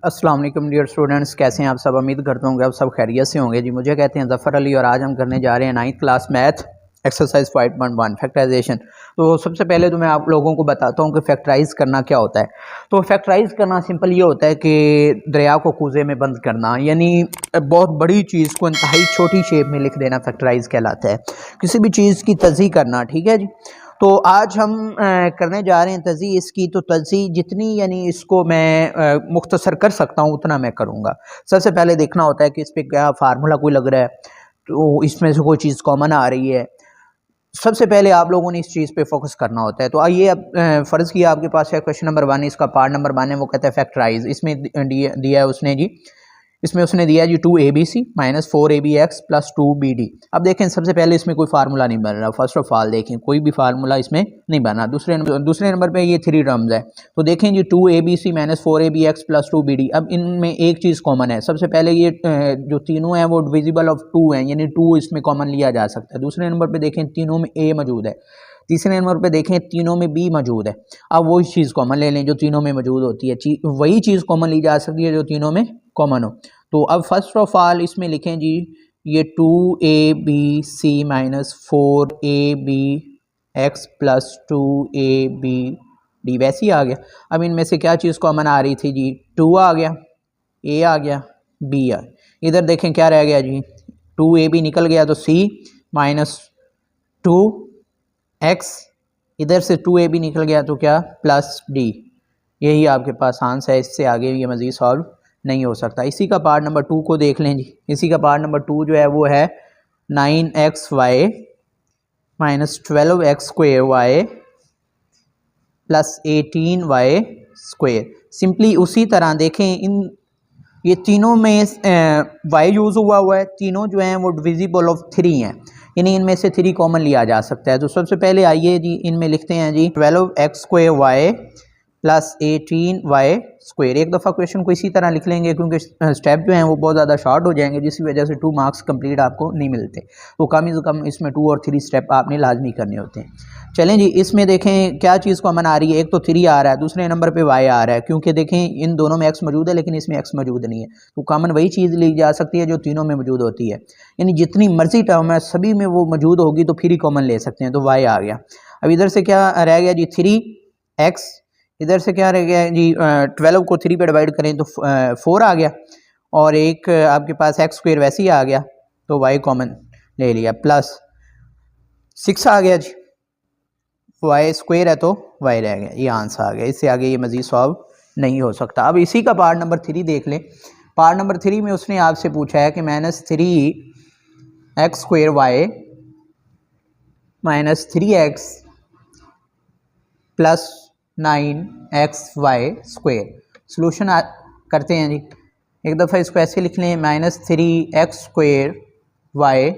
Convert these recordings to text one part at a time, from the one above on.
अस्सलाम वालेकुम dear students, कैसे हैं आप सब। उम्मीद करता हूँ कि आप सब खैरियत से होंगे जी। मुझे कहते हैं ज़फ़र अली और आज हम करने जा रहे हैं 9th class math exercise 5.1 factorisation. तो सबसे पहले तो मैं आप लोगों को बताता हूँ कि फैक्टराइज करना क्या होता है। तो फैक्टराइज करना सिंपल ये होता है कि दरिया को कूजे में बंद करना, यानी बहुत बड़ी चीज़ को इंतहाई छोटी शेप में लिख देना फैक्टराइज कहलाता है। किसी भी चीज़ की तज़ी करना, ठीक है जी। तो आज हम करने जा रहे हैं तज़ी इसकी। तो तज़ी जितनी यानी इसको मैं मुख्तसर कर सकता हूँ उतना मैं करूँगा। सबसे पहले देखना होता है कि इस पर क्या फार्मूला कोई लग रहा है, तो इसमें से कोई चीज़ कॉमन आ रही है। सबसे पहले आप लोगों ने इस चीज़ पे फोकस करना होता है। तो आइए अब फ़र्ज़ किया आपके पास है क्वेश्चन नंबर 1, इसका पार्ट नंबर 1 है, वो कहता है फैक्टराइज। इसमें दिया है उसने जी, इसमें उसने दिया जी 2abc minus 4abx plus 2bd। अब देखें सबसे पहले इसमें कोई फार्मूला नहीं बन रहा। फर्स्ट ऑफ ऑल देखें कोई भी फार्मूला इसमें नहीं बना। दूसरे नंबर पे ये 3 टर्म्स है। तो देखें जी 2abc minus 4abx plus 2bd। अब इनमें एक चीज़ कॉमन है। सबसे पहले ये जो तीनों हैं वो डिविजिबल ऑफ 2 हैं, यानी 2 इसमें कॉमन लिया जा सकता है। दूसरे नंबर पर देखें तीनों में a मौजूद है। तीसरे नंबर पे देखें तीनों में बी मौजूद है। अब वही चीज़ कॉमन ले लें जो तीनों में मौजूद होती है। वही चीज़ कॉमन ली जा सकती है जो तीनों में कॉमन हो। तो अब फर्स्ट ऑफ ऑल इसमें लिखें जी ये 2abc minus 4abx plus 2abd वैसे ही आ गया। अब इनमें से क्या चीज़ कॉमन आ रही थी जी, 2 आ गया, a आ गया, b आ गया। इधर देखें क्या रह गया जी, 2ab निकल गया तो c माइनस 2x, इधर से 2ab निकल गया तो क्या प्लस d। यही आपके पास आंसर है। इससे आगे ये मज़ीद सॉल्व नहीं हो सकता। इसी का पार्ट नंबर 2 को देख लें जी। इसी का पार्ट नंबर 2 जो है वो है 9xy minus 12x square Y plus 18y square. Simply उसी तरह देखें इन ये तीनों में y यूज़ हुआ है। तीनों जो हैं वो डिविजिबल ऑफ 3 हैं, यानी इनमें से 3 कॉमन लिया जा सकता है। तो सबसे पहले आइए जी इनमें लिखते हैं जी 12x square Y plus 18y square. एक दफ़ा क्वेश्चन को इसी तरह लिख लेंगे क्योंकि स्टेप जो हैं वो बहुत ज़्यादा शॉर्ट हो जाएंगे, जिसकी वजह से 2 मार्क्स कंप्लीट आपको नहीं मिलते। तो कम से कम इसमें 2 और 3 स्टेप आपने लाजमी करने होते हैं। चलें जी, इसमें देखें क्या चीज़ कॉमन आ रही है। एक तो 3 आ रहा है, दूसरे नंबर पे y आ रहा है, क्योंकि देखें इन दोनों में x मौजूद है लेकिन इसमें x मौजूद नहीं है। तो कॉमन वही चीज़ ली जा सकती है जो तीनों में मौजूद होती है, यानी जितनी मर्जी टर्म है सभी में वो मौजूद होगी तो फिर ही कॉमन ले सकते हैं। तो y आ गया। अब इधर से क्या रह गया जी 3x, इधर से क्या रह गया जी 12 को 3 पे डिवाइड करें तो 4 आ गया, और एक आपके पास x स्क्वेयर वैसे ही आ गया तो y कॉमन ले लिया, प्लस 6 आ गया जी, y स्क्वेयर है तो y रह गया। ये आंसर आ गया। इससे आगे ये मज़ीद सॉल्व नहीं हो सकता। अब इसी का पार्ट नंबर 3 देख लें। पार्ट नंबर 3 में उसने आपसे पूछा है कि minus 3x square Y minus 3x plus 9xy square. Solution करते हैं जी। एक दफ़ा इसको ऐसे लिख लें, minus 3x square Y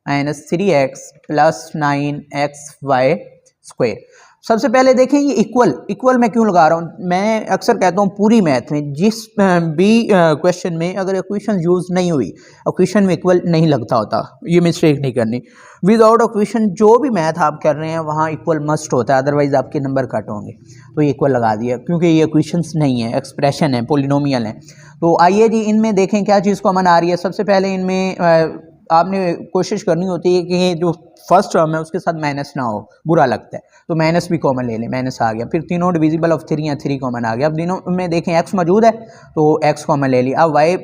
minus 3x plus 9xy square. सबसे पहले देखें ये इक्वल मैं क्यों लगा रहा हूँ। मैं अक्सर कहता हूँ पूरी मैथ में जिस भी क्वेश्चन में अगर इक्वेशन यूज़ नहीं हुई, इक्वेशन में इक्वल नहीं लगता होता, ये मिस्टेक नहीं करनी। विदाउट इक्वेशन जो भी मैथ आप कर रहे हैं वहाँ इक्वल मस्ट होता है, अदरवाइज आपके नंबर कट होंगे। तो ये इक्वल लगा दिया क्योंकि ये इक्वेशंस नहीं है, एक्सप्रेशन है, पोलिनोमियल है। तो आइए जी इनमें देखें क्या चीज़ कॉमन आ रही है। सबसे पहले इनमें आपने कोशिश करनी होती है कि जो फर्स्ट टर्म है उसके साथ माइनस ना हो, बुरा लगता है। तो माइनस भी कॉमन ले लें, माइनस आ गया। फिर तीनों डिविजिबल ऑफ 3 हैं, 3 कॉमन आ गया। अब तीनों में देखें x मौजूद है तो x कॉमन ले लिया। अब y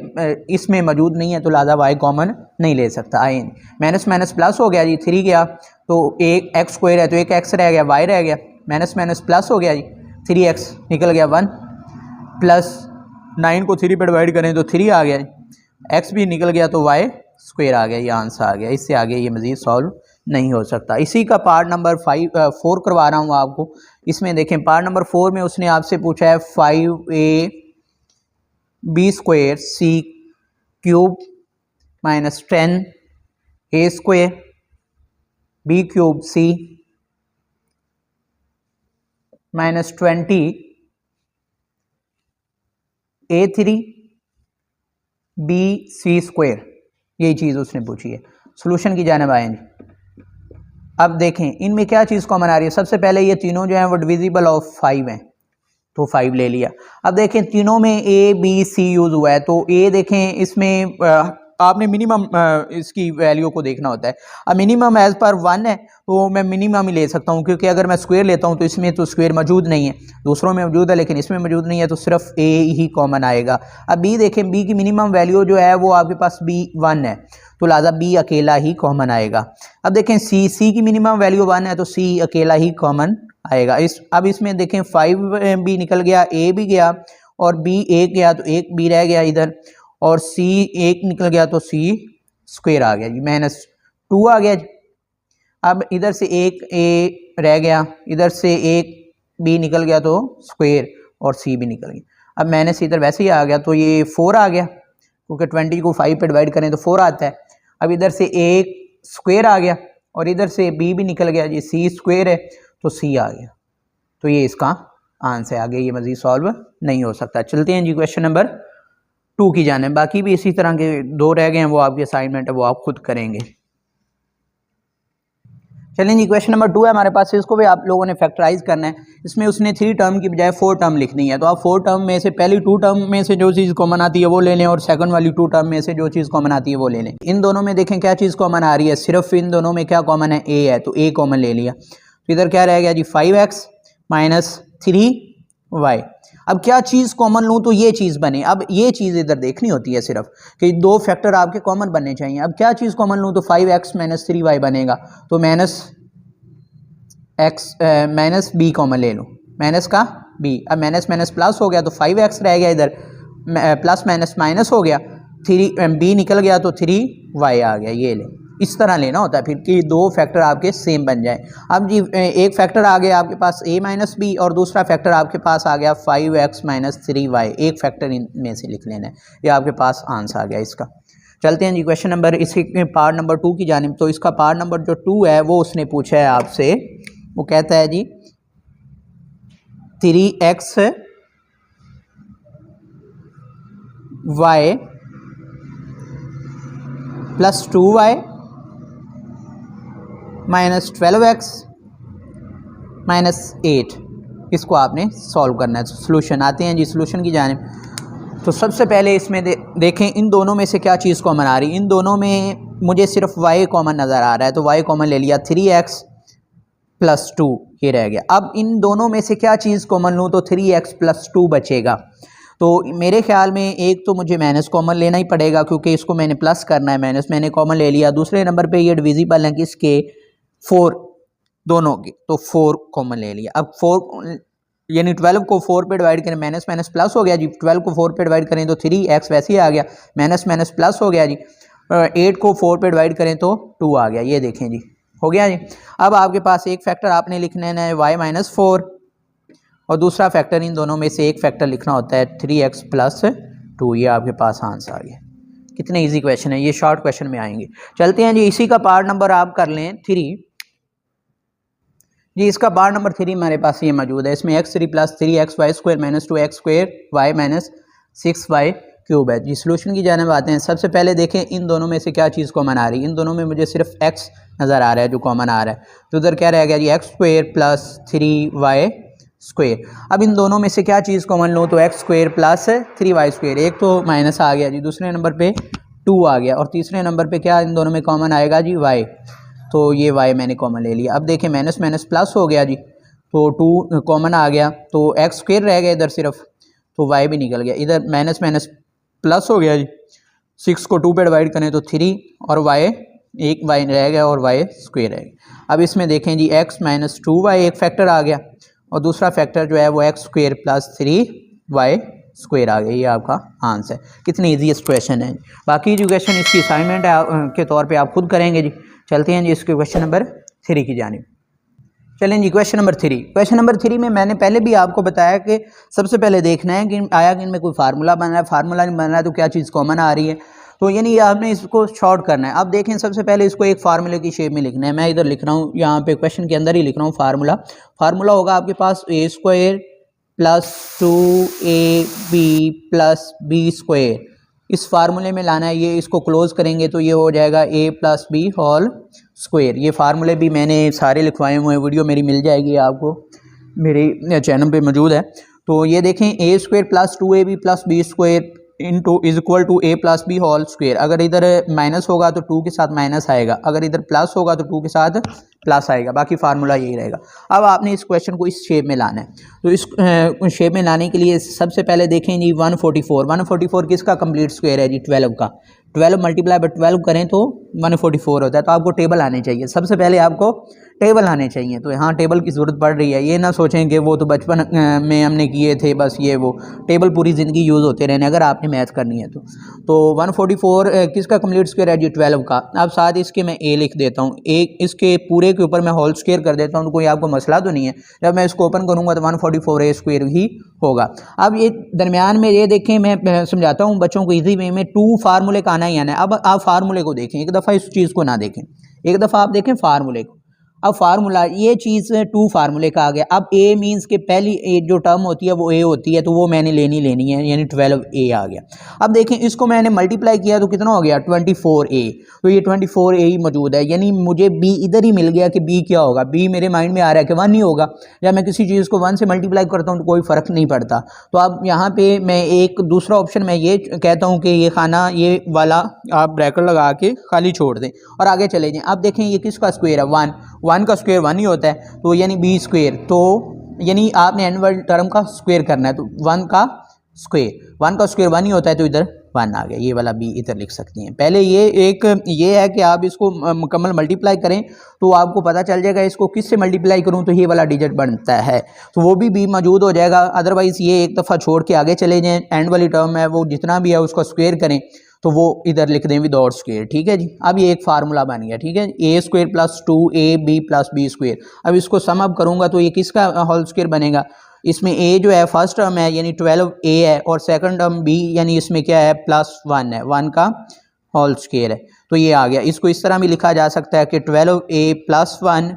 इसमें मौजूद नहीं है तो लिहाजा y कॉमन नहीं ले सकता। आई माइनस माइनस प्लस हो गया जी, 3 गया तो एक x स्क्वायर है तो एक x रह गया, y रह गया, माइनस माइनस प्लस हो गया जी, 3x निकल गया 1, प्लस 9 को 3 पर डिवाइड करें तो 3 आ गया, x भी निकल गया तो y स्क्वायर आ गया। ये आंसर आ गया। इससे आगे ये मज़ीद सॉल्व नहीं हो सकता। इसी का पार्ट नंबर 4 करवा रहा हूँ आपको। इसमें देखें पार्ट नंबर 4 में उसने आपसे पूछा है 5ab square c cube minus 10a square b cube c minus 20 a3 b c square. यही चीज़ उसने पूछी है। सॉल्यूशन की जानिब आएंगे। अब देखें इनमें क्या चीज़ कॉमन आ रही है। सबसे पहले ये तीनों जो हैं वो डिविजिबल ऑफ 5 हैं, तो 5 ले लिया। अब देखें तीनों में ए बी सी यूज़ हुआ है, तो ए देखें इसमें आपने मिनिमम इसकी वैल्यू को देखना होता है। अब मिनिमम एज पर 1 है तो मैं मिनिमम ही ले सकता हूँ, क्योंकि अगर मैं स्क्वायर लेता हूँ तो इसमें तो स्क्वायर मौजूद नहीं है, दूसरों में मौजूद है लेकिन इसमें मौजूद नहीं है, तो सिर्फ ए ही कॉमन आएगा। अब बी देखें, बी की मिनिमम वैल्यू जो है वो आपके पास बी 1 है, तो लिहाजा बी अकेला ही कॉमन आएगा। अब देखें सी की मिनिमम वैल्यू 1 है, तो सी अकेला ही कॉमन आएगा। अब इसमें देखें 5 बी निकल गया, ए भी गया और बी एक गया, तो एक बी रह गया इधर, और सी एक निकल गया तो सी स्क्वायर आ गया जी, -2 आ गया जी। अब इधर से एक ए रह गया, इधर से एक बी निकल गया तो स्क्वायर, और सी भी निकल गया। अब माइनस इधर वैसे ही आ गया तो ये 4 आ गया, क्योंकि 20 को 5 पे डिवाइड करें तो 4 आता है। अब इधर से एक स्क्वायर आ गया और इधर से बी भी निकल गया जी, सी स्क्वायर है तो सी आ गया, तो ये इसका आंसर आ गया, ये मज़ीद सॉल्व नहीं हो सकता। चलते हैं जी क्वेश्चन नंबर 2 की जाने। बाकी भी इसी तरह के 2 रह गए हैं, वो आपके असाइनमेंट है, वो आप खुद करेंगे। चलें जी, क्वेश्चन नंबर 2 है हमारे पास, इसको भी आप लोगों ने फैक्टराइज करना है। इसमें उसने 3 टर्म की बजाय 4 टर्म लिखनी है, तो आप 4 टर्म में से पहली 2 टर्म में से जो चीज़ कॉमन आती है वो ले लें, और सेकंड वाली 2 टर्म में से जो चीज़ कॉमन आती है वो ले लें। इन दोनों में देखें क्या चीज़ कॉमन आ रही है, सिर्फ इन दोनों में क्या कॉमन है, ए है, तो ए कॉमन ले लिया। तो इधर क्या रह गया जी, 5x माइनस 3y। अब क्या चीज़ कॉमन लूँ तो ये चीज़ बने। अब ये चीज़ इधर देखनी होती है सिर्फ कि 2 फैक्टर आपके कॉमन बनने चाहिए। अब क्या चीज़ कॉमन लूँ तो 5x माइनस 3y बनेगा, तो माइनस बी कॉमन ले लूँ, माइनस का बी। अब माइनस माइनस प्लस हो गया तो 5x रह गया, इधर प्लस माइनस माइनस हो गया, 3 बी निकल गया तो 3y आ गया। ये ले, इस तरह लेना होता है फिर कि 2 फैक्टर आपके सेम बन जाए। अब जी एक फैक्टर आ गया आपके पास a माइनस बी, और दूसरा फैक्टर आपके पास आ गया 5x माइनस 3y। एक फैक्टर इनमें से लिख लेना है, ये आपके पास आंसर आ गया इसका। चलते हैं जी क्वेश्चन नंबर, इसके पार्ट नंबर 2 की जानिब। तो इसका पार्ट नंबर जो 2 है वो उसने पूछा है आपसे, वो कहता है जी 3x y plus 2y minus 12x minus 8, इसको आपने सॉल्व करना है। सोल्यूशन आते हैं जी सोल्यूशन की जानिब। तो सबसे पहले इसमें देखें इन दोनों में से क्या चीज़ कॉमन आ रही है। इन दोनों में मुझे सिर्फ y कॉमन नज़र आ रहा है, तो y कॉमन ले लिया, 3x प्लस 2 ये रह गया। अब इन दोनों में से क्या चीज़ कॉमन लूँ तो 3x प्लस 2 बचेगा। तो मेरे ख्याल में एक तो मुझे माइनस कॉमन लेना ही पड़ेगा, क्योंकि इसको मैंने प्लस करना है, माइनस मैंने कॉमन ले लिया। दूसरे नंबर पे ये डिविजिबल है किसके, 4 दोनों के, तो 4 कॉमन ले लिया। अब 4 यानी 12 को 4 पे डिवाइड करें, माइनस माइनस प्लस हो गया जी, 12 को 4 पे डिवाइड करें तो 3x वैसे ही आ गया, माइनस माइनस प्लस हो गया जी। 8 को 4 पे डिवाइड करें तो 2 आ गया, ये देखें जी हो गया जी। अब आपके पास एक फैक्टर आपने लिखना है y माइनस 4, और दूसरा फैक्टर इन दोनों में से एक फैक्टर लिखना होता है 3x प्लस 2। ये आपके पास आंसर आ गया। कितने इजी क्वेश्चन है ये, शॉर्ट क्वेश्चन में आएंगे। चलते हैं जी, इसी का पार्ट नंबर आप कर लें 3 जी। इसका पार्ट नंबर 3 हमारे पास ये मौजूद है। इसमें x3 plus 3xy square minus 2x square y minus 6y cube है जी। सोल्यूशन की जानिब आते हैं। सबसे पहले देखें इन दोनों में से क्या चीज़ कॉमन आ रही है। इन दोनों में मुझे सिर्फ x नज़र आ रहा है जो कॉमन आ रहा है, तो उधर क्या रह गया जी, x square plus 3y square. अब इन दोनों में से क्या चीज़ कॉमन लो तो x square plus 3y square. एक तो माइनस आ गया जी, दूसरे नंबर पे 2 आ गया, और तीसरे नंबर पे क्या इन दोनों में कॉमन आएगा जी, y। तो ये y मैंने कॉमन ले लिया। अब देखें माइनस माइनस प्लस हो गया जी, तो 2 कॉमन आ गया, तो x स्क्वायर रह गया इधर सिर्फ, तो y भी निकल गया। इधर माइनस माइनस प्लस हो गया जी, 6 को 2 पे डिवाइड करें तो 3, और y एक y रह गया और y स्क्वायर रह गया। अब इसमें देखें जी x माइनस 2y एक फैक्टर आ गया, और दूसरा फैक्टर जो है वो x square plus 3y square आ गया। ये आपका आंसर है। कितनी ईजीएस्ट क्वेश्चन है। बाकी जो क्वेश्चन इसकी असाइनमेंट के तौर पे आप खुद करेंगे जी। चलते हैं जी इसके क्वेश्चन नंबर 3 की जानिब। चलें जी क्वेश्चन नंबर 3। क्वेश्चन नंबर 3 में मैंने पहले भी आपको बताया कि सबसे पहले देखना है कि आया कि इनमें कोई फार्मूला बन रहा है, फार्मूला नहीं बन रहा है तो क्या चीज़ कॉमन आ रही है, तो यानी आपने इसको शॉर्ट करना है। अब देखें सबसे पहले इसको एक फार्मूले की शेप में लिखना है। मैं इधर लिख रहा हूँ, यहाँ पे क्वेश्चन के अंदर ही लिख रहा हूँ फार्मूला। फार्मूला होगा आपके पास a square plus 2ab plus b square. इस फार्मूले में लाना है, ये इसको क्लोज करेंगे तो ये हो जाएगा a plus B whole square. ये फार्मूले भी मैंने सारे लिखवाए हुए हैं, वीडियो मेरी मिल जाएगी आपको, मेरे चैनल पे मौजूद है। तो ये देखें a square plus 2ab plus b square into is equal to a plus B whole square. अगर इधर माइनस होगा तो 2 के साथ माइनस आएगा, अगर इधर प्लस होगा तो 2 के साथ प्लस आएगा, बाकी फार्मूला यही रहेगा। अब आपने इस क्वेश्चन को इस शेप में लाना है, तो इस शेप में लाने के लिए सबसे पहले देखें जी 144 किसका कंप्लीट स्क्वायर है जी 12 का। 12 मल्टीप्लाई बाय 12 करें तो 144 होता है। तो आपको टेबल आने चाहिए, सबसे पहले आपको टेबल आने चाहिए। तो यहाँ टेबल की ज़रूरत पड़ रही है, ये ना सोचें कि वो तो बचपन में हमने किए थे बस ये वो, टेबल पूरी ज़िंदगी यूज़ होते रहने अगर आपने मैथ करनी है तो 144 किसका कंप्लीट स्क्वायर है जी 12 का। अब साथ इसके मैं ए लिख देता हूँ, एक इसके पूरे के ऊपर मैं होल स्क्वायर कर देता हूँ, तो कोई आपको मसला तो नहीं है। जब मैं इसको ओपन करूँगा तो 144 ए स्क्वायर ही होगा। अब ये दरमियान में ये देखें, मैं समझाता हूँ बच्चों को इजी वे में, 2 फार्मूले का आना ही आना है। अब आप फार्मूले को देखें, एक दफ़ा इस चीज़ को ना देखें, एक दफ़ा आप देखें फार्मूले को। अब फार्मूला ये चीज़ 2 फार्मूले का आ गया। अब ए मीन्स के पहली ए जो टर्म होती है वो ए होती है, तो वो मैंने लेनी है, यानी 12a आ गया। अब देखें इसको मैंने मल्टीप्लाई किया तो कितना हो गया 24a, तो ये 24a ही मौजूद है, यानी मुझे b इधर ही मिल गया कि b क्या होगा। b मेरे माइंड में आ रहा है कि 1 ही होगा। जब मैं किसी चीज़ को 1 से मल्टीप्लाई करता हूँ तो कोई फ़र्क नहीं पड़ता। तो अब यहाँ पे मैं एक दूसरा ऑप्शन मैं ये कहता हूँ कि ये खाना ये वाला आप ब्रैकेट लगा के खाली छोड़ दें और आगे चले जाएँ। अब देखें ये किसका स्क्वायर है 1 का स्क्वायर 1 ही होता है, तो यानी बी स्क्वायर, तो यानी आपने एनुअल टर्म का स्क्वायर करना है, तो 1 का स्क्वायर 1 ही होता है, तो इधर 1 आ गया, ये वाला बी इधर लिख सकते हैं। पहले ये है कि आप इसको मुकम्मल मल्टीप्लाई करें तो आपको पता चल जाएगा इसको किससे मल्टीप्लाई करूं तो ये वाला डिजिट बनता है, तो वो भी बी मौजूद हो जाएगा। अदरवाइज़ ये एक दफ़ा छोड़ के आगे चले जाएँ, एंड वाली टर्म है वो जितना भी है उसको स्क्वायर करें, तो वो इधर लिख दें विदाउट स्क्वायर। ठीक है जी, अब ये एक फार्मूला बन गया। ठीक है, a square plus 2ab plus b square. अब इसको सम अप करूँगा तो ये किसका होल स्क्वायर बनेगा। इसमें a जो है फर्स्ट टर्म है यानी 12a है, और सेकंड टर्म b यानी इसमें क्या है +1 है, 1 का होल स्क्वायर है, तो ये आ गया। इसको इस तरह भी लिखा जा सकता है कि 12a + 1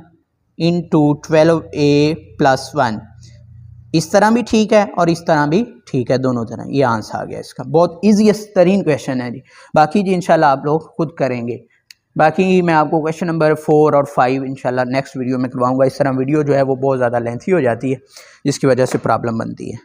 इंटू 12a + 1, इस तरह भी ठीक है और इस तरह भी ठीक है, दोनों तरह। ये आंसर आ गया इसका। बहुत ईजीएस्ट तरीन क्वेश्चन है जी। बाकी जी इंशाल्लाह आप लोग खुद करेंगे। बाकी मैं आपको क्वेश्चन नंबर 4 और 5 इंशाल्लाह नेक्स्ट वीडियो में करवाऊंगा। इस तरह वीडियो जो है वो बहुत ज़्यादा लेंथी हो जाती है, जिसकी वजह से प्रॉब्लम बनती है।